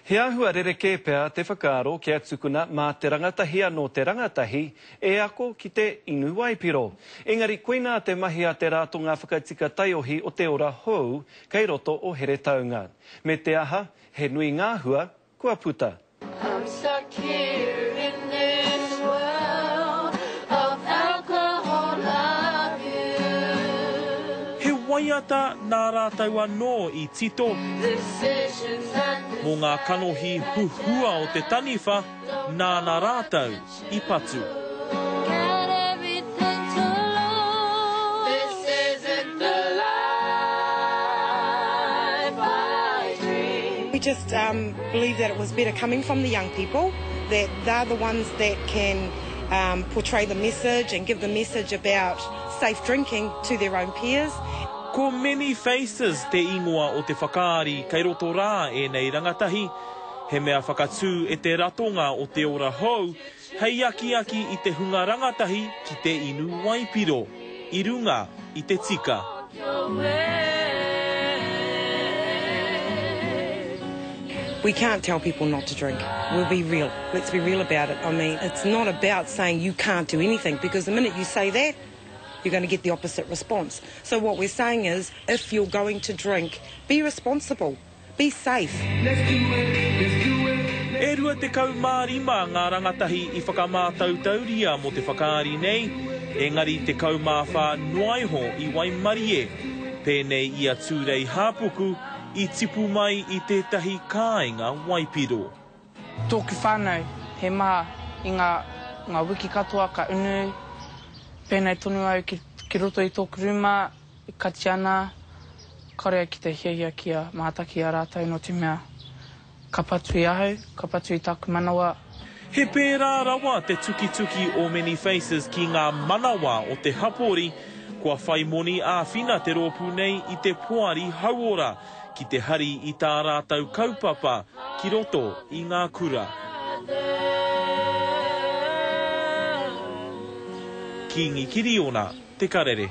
He ahua rereke pea te whakaaro ki a tukuna mā te rangatahi anō te rangatahi e ako ki te inu waipiro. Engari, koina te mahi a te rātonga whakaitika taiohi o te ora hou kei roto o here taunga. Me te aha, he nui ngā hua kua puta. I'm stuck here in this world of alcohol love you. He waiata nā rātau anō I tito. Decisions that Mō ngā kanohi huhua o te taniwha, nā rātau I patu. got everything to lose. This isn't the life I dream. We just believe that it was better coming from the young people, that they're the ones that can portray the message and give the message about safe drinking to their own peers. Ko many faces te ingoa o te whakaari kei roto rā e nei rangatahi. He mea whakatū e te ratonga o te ora hou, hei aki I te hunga rangatahi ki te inu waipiro, I runga I te tika. We can't tell people not to drink. We'll be real. Let's be real about it. I mean, it's not about saying you can't do anything, because the minute you say that, you're going to get the opposite response. So what we're saying is, if you're going to drink, be responsible, be safe. E rua te kaumārima ngā rangatahi I whakamātautauria mo te whakaari nei, engari te kaumāwha noaiho I Waimarie. Pēnei I a tūrei hāpuku I tipu mai I tētahi kāinga waipiro. Tōku whānau, he mā I ngā wiki katoa ka unu, pēnei tonu au ki roto I tōku ruma, I kati ana, karea ki te hiahia kia mātaki a rātau no te mea. Ka patu I ahau, ka patu I tāku manawa. He pērā rawa te tuki o many faces ki ngā manawa o te hapori, kua whai moni āwhina te rōpū nei I te poari hauora, ki te hari I tā rātau kaupapa, ki roto I ngā kura. Ki ngikiri ona, te karere.